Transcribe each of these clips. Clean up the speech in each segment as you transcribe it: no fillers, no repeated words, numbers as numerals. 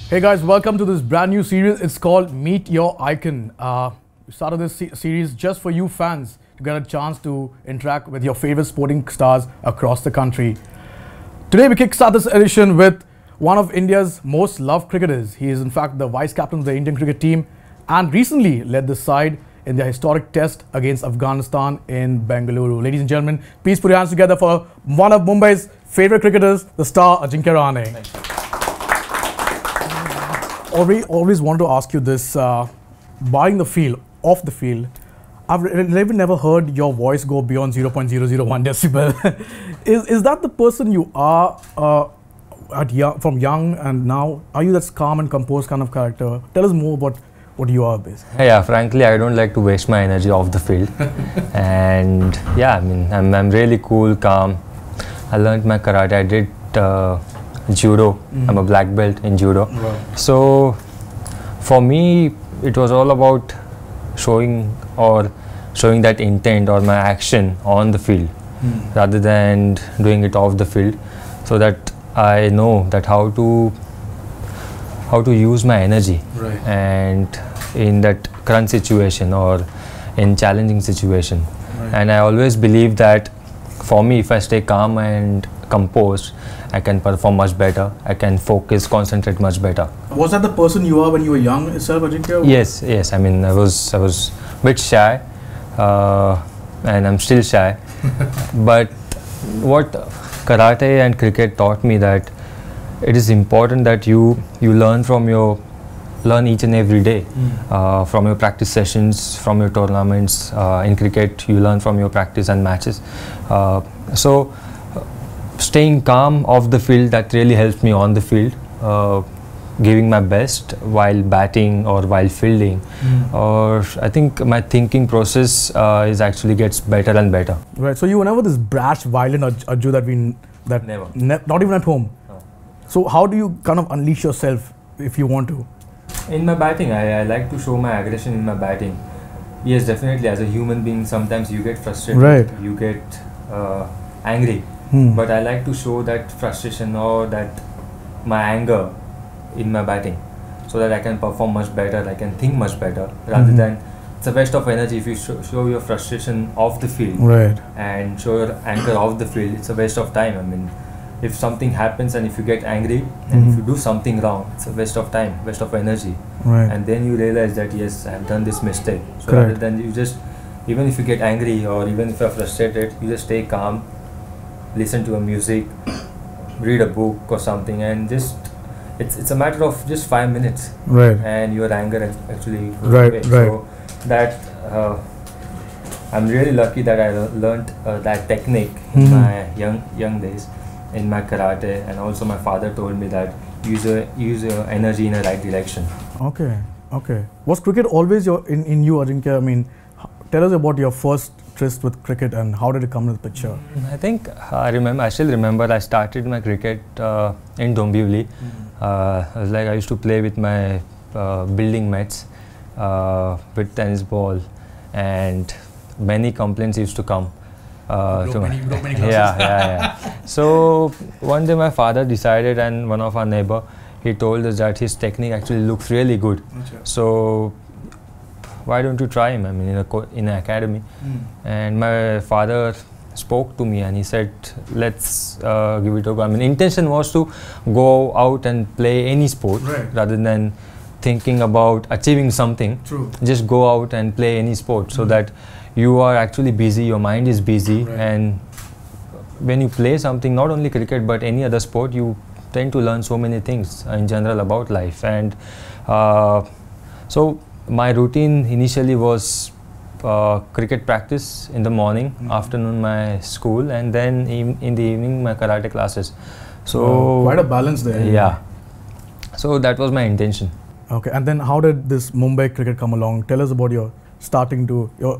Hey guys, welcome to this brand new series. It's called Meet Your Icon. We started this series just for you fans to get a chance to interact with your favorite sporting stars across the country. Today we kickstart this edition with one of India's most loved cricketers. He is in fact the vice captain of the Indian cricket team and recently led the side in their historic test against Afghanistan in Bengaluru. Ladies and gentlemen, please put your hands together for one of Mumbai's favorite cricketers, the star Ajinkya Rahane. Always wanted to ask you this, barring the field, off the field, I've never heard your voice go beyond 0.001 decibel. Is that the person you are from young and now? Are you that calm and composed kind of character? Tell us more about what you are, basically. Yeah, frankly, I don't like to waste my energy off the field. And yeah, I mean, I'm really cool, calm. I learned my karate. I did judo. I'm a black belt in judo. Wow. So for me, it was all about showing that intent or my action on the field rather than doing it off the field, so that I know that how to use my energy. Right. And in that current situation or in challenging situation. Right. And I always believe that for me, if I stay calm and composed, I can perform much better. I can focus, concentrate much better. Was that the person you are when you were young itself, Ajinkya? Yes. I mean, I was a bit shy, and I'm still shy. But what karate and cricket taught me that it is important that you learn each and every day from your practice sessions, from your tournaments. In cricket, you learn from your practice and matches. So staying calm off the field, that really helps me on the field, giving my best while batting or while fielding. Or I think my thinking process is actually gets better and better. Right. So you were never this brash, violent Arju Never. Not even at home. No. So how do you kind of unleash yourself if you want to? In my batting, I like to show my aggression in my batting. Yes, definitely. As a human being, sometimes you get frustrated. Right. You get angry. But I like to show that frustration or that my anger in my batting, so that I can perform much better, I can think much better, rather than it's a waste of energy if you show your frustration off the field. Right. And show your anger off the field. It's a waste of time. I mean, if something happens and if you get angry and if you do something wrong, it's a waste of time, waste of energy. Right. And then you realize that yes, I have done this mistake. So Correct. rather than you just, even if you get angry or even if you're frustrated, you just stay calm, listen to a music, read a book or something, and just it's a matter of just 5 minutes. Right. And your anger actually goes Right, away. right. So that I'm really lucky that I learned that technique in my young days in my karate, and also my father told me that use your energy in the right direction. Okay. Was cricket always in you, Ajinkya? I mean, tell us about your first tryst with cricket and how did it come to the picture? I think I still remember I started my cricket in Dombivli. I used to play with my building mates with tennis ball, and many complaints used to come. Yeah. So one day my father decided, and one of our neighbor, he told us that his technique actually looks really good. Achha. So why don't you try him? I mean, in an academy. And my father spoke to me and he said, let's give it a go. I mean, intention was to go out and play any sport, Right. rather than thinking about achieving something. True. Just go out and play any sport, so that you are actually busy, your mind is busy. Right. And when you play something, not only cricket but any other sport, you tend to learn so many things in general about life. And so my routine initially was cricket practice in the morning, afternoon my school, and then in the evening my karate classes. So quite a balance there. Yeah. So that was my intention. Okay, and then how did this Mumbai cricket come along? Tell us about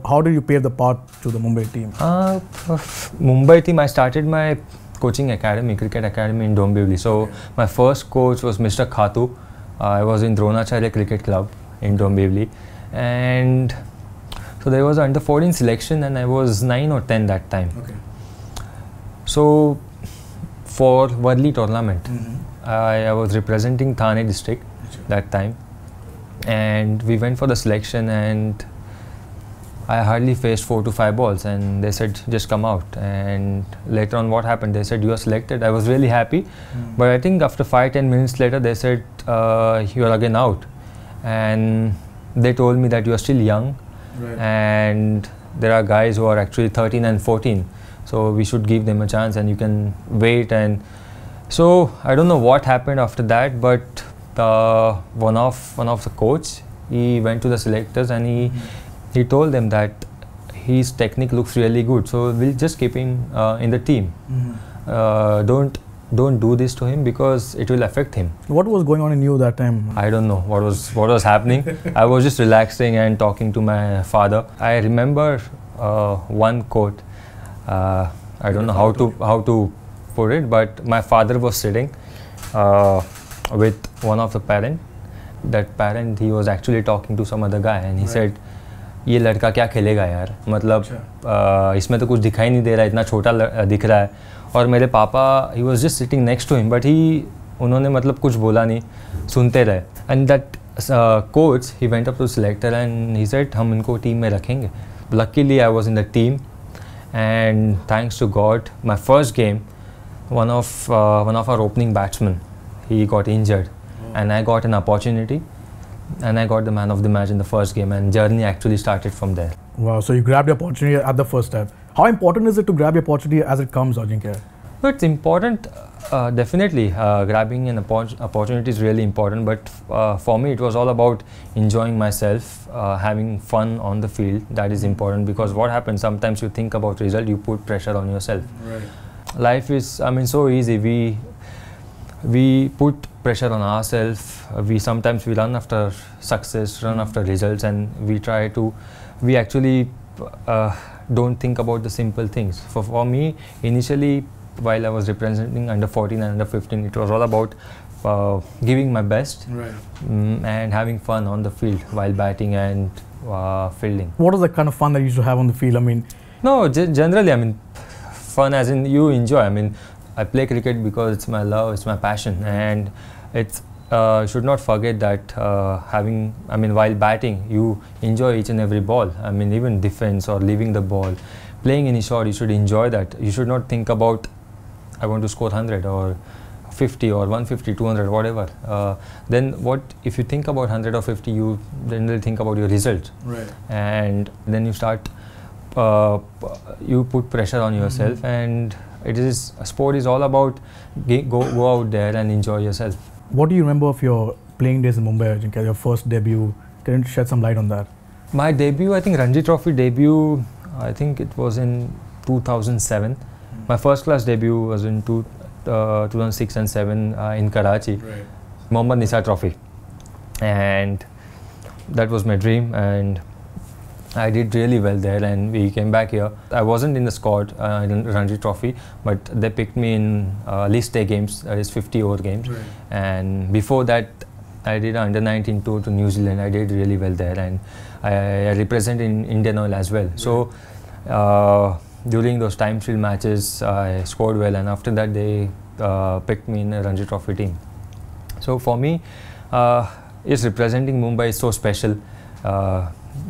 how did you pave the path to the Mumbai team? Mumbai team, I started my coaching academy, cricket academy in Dombivli. So my first coach was Mr. Khatu. I was in Dronacharya Cricket Club in Dombivli, and so there was under 14 selection, and I was 9 or 10 that time. Okay. So for Worli tournament, I was representing Thane district, that time. And we went for the selection, and I hardly faced 4 to 5 balls, and they said just come out. And later on, what happened? They said you are selected. I was really happy, but I think after 5-10 minutes later, they said you are again out, and they told me that you are still young, and there are guys who are actually 13 and 14, so we should give them a chance, and you can wait. And so I don't know what happened after that, but one of the coach, he went to the selectors and he told them that his technique looks really good, so we'll just keep him in the team. Don't do this to him because it will affect him. What was going on in you that time? I don't know what was happening. I was just relaxing and talking to my father. I remember one quote. I don't know how to put it, but my father was sitting with one of the parent. That parent, he was actually talking to some other guy, and he said, ये लड़का क्या खेलेगा यार, मतलब इसमें तो कुछ दिखाई नहीं दे रहा है, इतना छोटा दिख रहा है. और मेरे पापा, he was just sitting next to him, but उन्होंने मतलब कुछ बोला नहीं, सुनते रहे. And that coach, he went up to the selector and he said हम इनको टीम में रखेंगे. Luckily I was in the team, and thanks to God, my first game, one of our opening batsmen, he got injured, and I got an opportunity, and I got the man of the match in the first game, and journey actually started from there. Wow, so you grabbed the opportunity at the first time. How important is it to grab the opportunity as it comes, Ajinkya? No, it's important, definitely. Grabbing an opportunity is really important, but for me it was all about enjoying myself, having fun on the field. That is important, because what happens, sometimes you think about result, you put pressure on yourself. Life is, I mean, so easy. We put pressure on ourselves. Sometimes we run after success, run after results, and we actually don't think about the simple things. For me, initially, while I was representing under 14 and under 15, it was all about giving my best and having fun on the field while batting and fielding. What was the kind of fun that you used to have on the field? I mean, no, generally, I mean, fun as in you enjoy. I mean, I play cricket because it's my love, it's my passion, and it's should not forget that while batting, you enjoy each and every ball. I mean, even defense or leaving the ball, playing any shot, you should enjoy that. You should not think about, I want to score 100 or 50 or 150, 200, whatever. Then what, if you think about 100 or 50, you then think about your result. And then you start, you put pressure on yourself, and sport is all about go out there and enjoy yourself. What do you remember of your playing days in Mumbai, Ajinkya, your first debut? Can you shed some light on that? My debut, I think Ranji Trophy debut, I think it was in 2007. My first class debut was in 2006 and 7 in Karachi, Mohammad Nisa Trophy, and that was my dream, and I did really well there, and we came back here. I wasn't in the squad in Ranji Trophy, but they picked me in list A games, that is 50 over games. And before that, I did under 19 tour to New Zealand. I did really well there, and I represented in Indian Oil as well. So during those time shield matches, I scored well, and after that they picked me in a Ranji Trophy team. So for me, representing Mumbai is so special.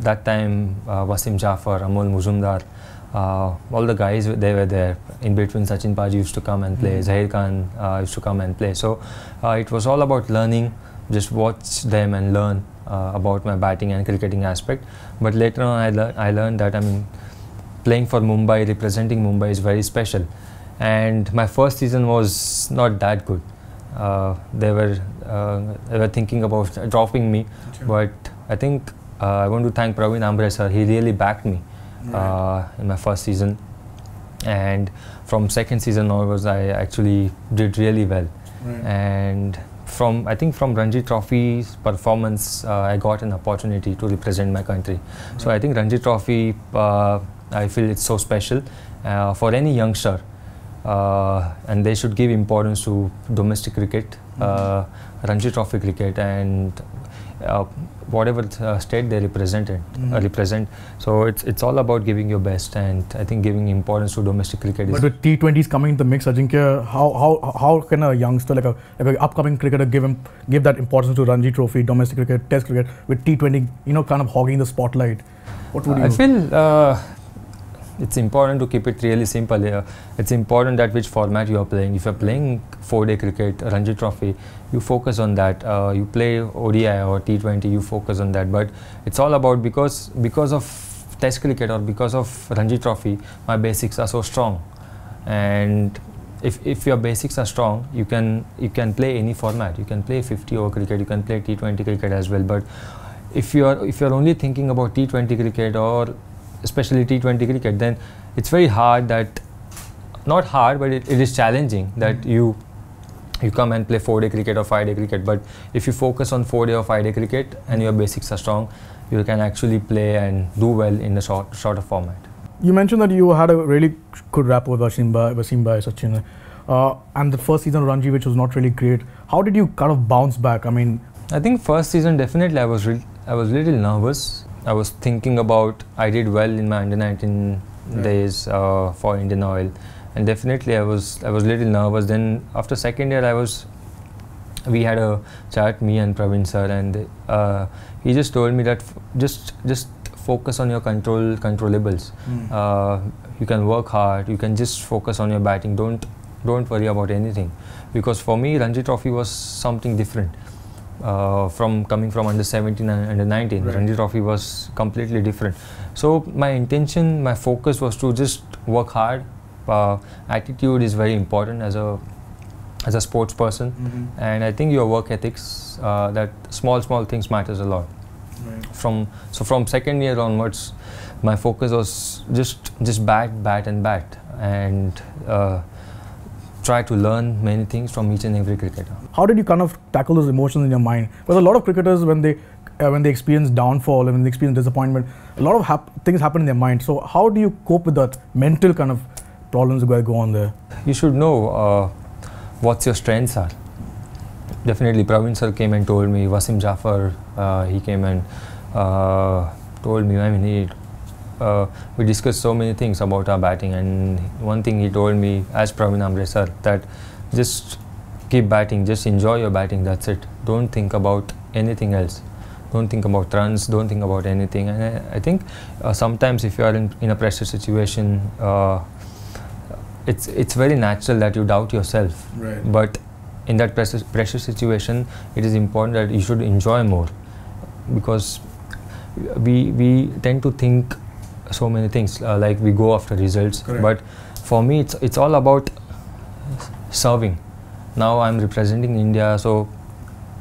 That time, Wasim Jafar, Amol Muzumdar, all the guys, they were there. In between, Sachin Paji used to come and play, Zahir Khan used to come and play. So it was all about learning, just watch them and learn about my batting and cricketing aspect. But later on, I learned that, I mean, playing for Mumbai, representing Mumbai is very special. And my first season was not that good. They were thinking about dropping me, but I think I want to thank Praveen Ambre sir. He really backed me in my first season, and from second season onwards, I actually did really well. And I think from Ranji Trophy's performance, I got an opportunity to represent my country. So I think Ranji Trophy, I feel it's so special for any youngster, and they should give importance to domestic cricket, Ranji Trophy cricket, and whatever state they represent. So it's all about giving your best, and I think giving importance to domestic cricket. But with T20s coming into the mix, Ajinkya, how can a youngster like a upcoming cricketer give that importance to Ranji Trophy, domestic cricket, Test cricket, with T20 kind of hogging the spotlight? What would you? I feel it's important to keep it really simple. It's important that which format you are playing. If you're playing 4-day cricket, Ranji Trophy, you focus on that. You play ODI or T20, you focus on that. But it's all about because of Test cricket or because of Ranji Trophy, my basics are so strong. And if your basics are strong, you can play any format. You can play 50-over cricket. You can play T20 cricket as well. But if you're only thinking about T20 cricket or especially T20 cricket, then it's very hard that, not hard, but it is challenging that you come and play 4-day cricket or 5-day cricket. But if you focus on 4-day or 5-day cricket and your basics are strong, you can actually play and do well in the shorter format. You mentioned that you had a really good rapport with Wasim Bhai, Sachin, and the first season of Ranji, which was not really great. How did you kind of bounce back? I mean, I think first season definitely I was little nervous. I was thinking about, I did well in my under-19 days for Indian Oil, and definitely I was little nervous. Then after second year, we had a chat, me and Praveen sir, and he just told me that just focus on your controllables. You can work hard. You can just focus on your batting. Don't worry about anything, because for me, Ranji Trophy was something different. From coming from under 17 and under 19, Ranji Trophy was completely different. So my intention, my focus was to just work hard. Attitude is very important as a sports person, and I think your work ethics, that small things matters a lot. From second year onwards, my focus was just bat and try to learn many things from each and every cricketer. How did you kind of tackle those emotions in your mind? Because a lot of cricketers, when they experience downfall, when they experience disappointment, a lot of things happen in their mind. So how do you cope with that mental kind of problems that go on there? You should know what your strengths are. Definitely, Praveen sir came and told me. Wasim Jafar, he came and told me. I mean, we discussed so many things about our batting, and one thing he told me, as Praveen Amre sir, that just keep batting, just enjoy your batting, that's it. Don't think about anything else. Don't think about runs, don't think about anything. And I think sometimes if you are in a pressure situation, it's very natural that you doubt yourself. Right. But in that pressure situation, it is important that you should enjoy more, because we tend to think so many things, like we go after results. Correct. But for me, it's all about serving. Now I'm representing India, so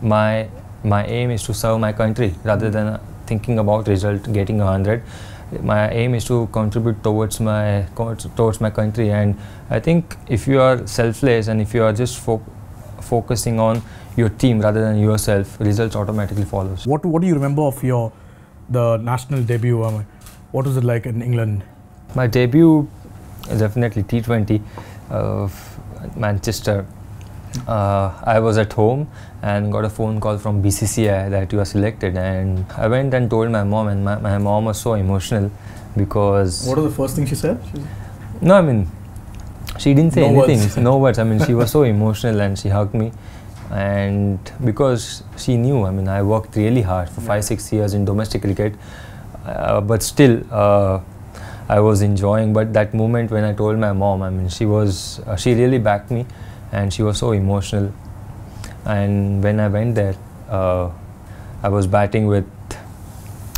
my aim is to serve my country rather than thinking about result, getting 100. My aim is to contribute towards my country, and I think if you are selfless and if you are just focusing on your team rather than yourself, results automatically follows. What do you remember of the national debut? What was it like in England? My debut is definitely T20, Manchester. I was at home and got a phone call from BCCI that you are selected, and I went and told my mom, and my mom was so emotional because... What was the first thing she said? No, I mean, she didn't say anything, words. no words. I mean, she was so emotional and she hugged me, and because she knew, I mean, I worked really hard for 5-6 years in domestic cricket, but still I was enjoying. But that moment when I told my mom, I mean, she really backed me, and she was so emotional. And when I went there, I was batting with,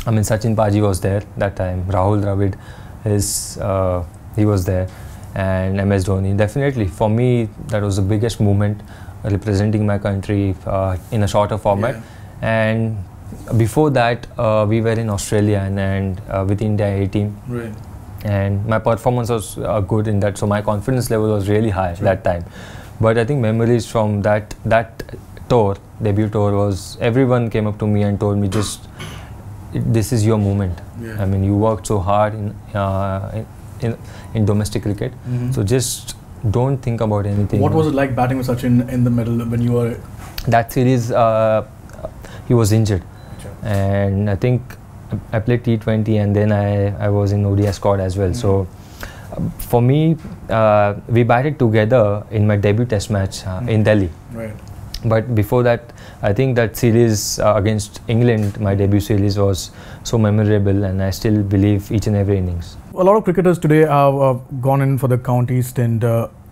I mean, Sachin Paji was there that time, Rahul Dravid, he was there, and MS Dhoni. Definitely, for me, that was the biggest moment, representing my country in a shorter format. Yeah. And before that, we were in Australia and with India A team. Right. And my performance was good in that, so my confidence level was really high that time. But I think memories from that tour, debut tour, was everyone came up to me and told me, this is your moment. Yeah. I mean, you worked so hard in domestic cricket, so just don't think about anything. What was it like batting with Sachin in the middle when you were... That series, he was injured. and I think I played T20, and then I was in ODI squad as well. So for me, we batted together in my debut test match in Delhi. Right. But before that, I think that series against England, my debut series, was so memorable, and I still believe each and every innings. A lot of cricketers today have gone in for the county stint.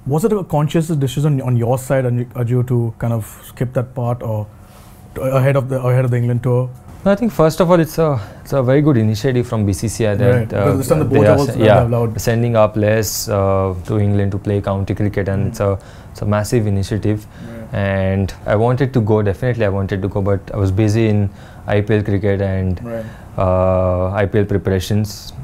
Was it a conscious decision on your side, Aju, to kind of skip that part, or ahead of the England tour? No, I think first of all, it's a very good initiative from BCCI that they are sending our players to England to play county cricket, and it's a massive initiative. And I wanted to go, definitely I wanted to go, but I was busy in IPL cricket and IPL preparations.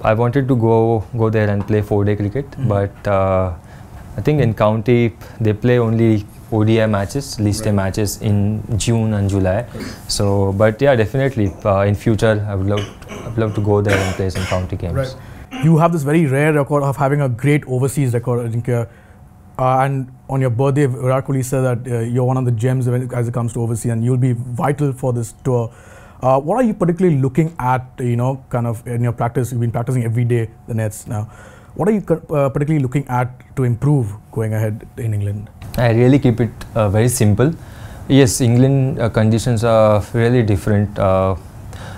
I wanted to go there and play 4-day cricket, but I think in county they play only ODI matches, list A matches in June and July. So, but yeah, definitely in future I would love to go there and play some county games. Right. You have this very rare record of having a great overseas record, Ajinkya. And on your birthday, Virat Kohli said that you're one of the gems as it comes to overseas, and you'll be vital for this tour. What are you particularly looking at, kind of in your practice? You've been practicing every day the nets now. What are you particularly looking at to improve going ahead in England? I really keep it very simple. Yes, England conditions are really different.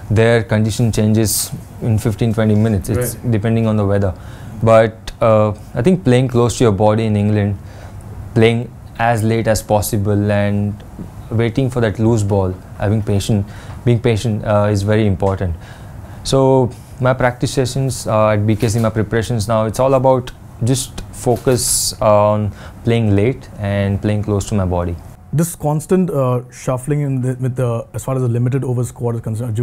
Their condition changes in 15-20 minutes. It's depending on the weather. But I think playing close to your body in England, playing as late as possible and waiting for that loose ball, being patient is very important. So my practice sessions at BKC, my preparations now, it's all about just focus on playing late and playing close to my body. This constant shuffling as far as the limited over squad is concerned,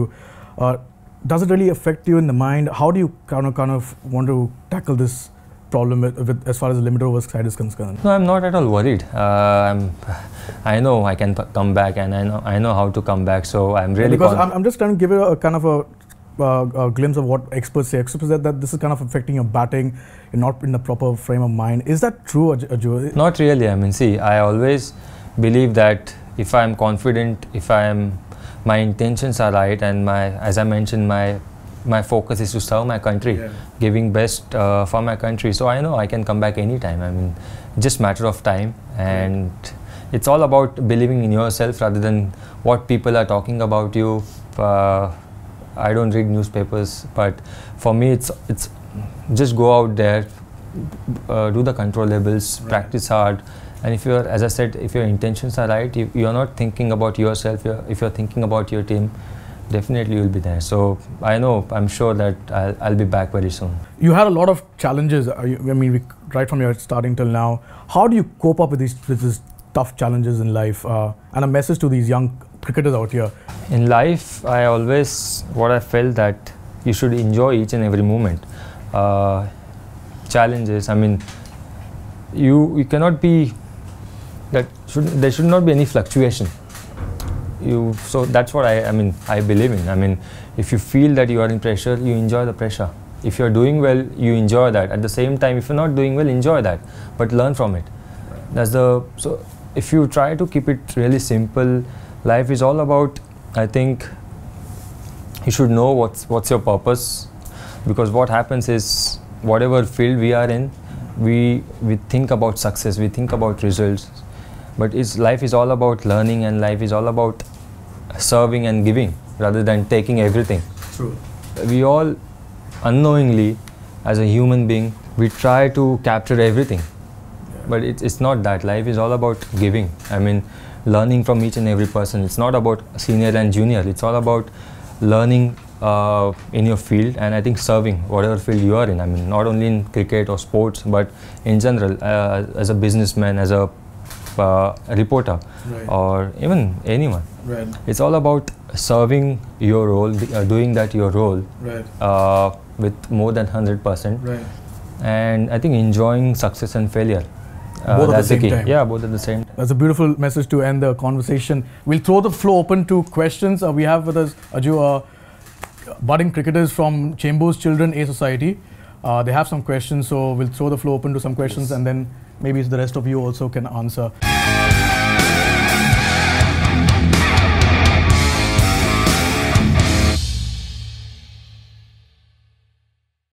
does it really affect you in the mind? How do you kind of want to tackle this problem as far as the limited over side is concerned? No, I'm not at all worried. I know I can come back, and I know how to come back. So I'm really I'm just trying to give it a kind of a glimpse of what experts say. Experts say that this is kind of affecting your batting. You're not in the proper frame of mind. Is that true, Aju? Not really. I mean, see, I always believe that if I'm confident, my intentions are right, and as I mentioned, my focus is to serve my country, giving best for my country. So I know I can come back anytime. I mean, just matter of time, and it's all about believing in yourself rather than what people are talking about you. I don't read newspapers, but for me, it's just go out there, do the controllables, practice hard. And if you're, as I said, if your intentions are right, if you're not thinking about yourself, if you're thinking about your team, definitely you'll be there. So I'm sure that I'll be back very soon. You had a lot of challenges. Right from your starting till now. How do you cope up with these tough challenges in life? And a message to these young cricketers out here. In life, what I felt that you should enjoy each and every moment. Challenges, I mean, you cannot be. There should not be any fluctuation. So that's what I believe in. I mean, if you feel that you are in pressure, you enjoy the pressure. If you're doing well, you enjoy that. At the same time, if you're not doing well, enjoy that, but learn from it. So if you try to keep it really simple, life is all about, I think, you should know what's your purpose, because what happens is, whatever field we are in, we think about success, we think about results. But life is all about learning, and life is all about serving and giving rather than taking everything. True. We all unknowingly, as a human being, we try to capture everything. But it's not that. Life is all about giving. I mean, learning from each and every person. It's not about senior and junior. It's all about learning in your field, and I think serving whatever field you are in. I mean, not only in cricket or sports, but in general, as a businessman, as a reporter, or even anyone. It's all about serving your role, doing that your role with more than 100%. And I think enjoying success and failure. Both at the same time. Yeah, both at the same time. That's a beautiful message to end the conversation. We'll throw the floor open to questions. We have with us, Aju, budding cricketers from Chambers Children A Society. They have some questions, so we'll throw the floor open to some questions, and then maybe the rest of you also can answer.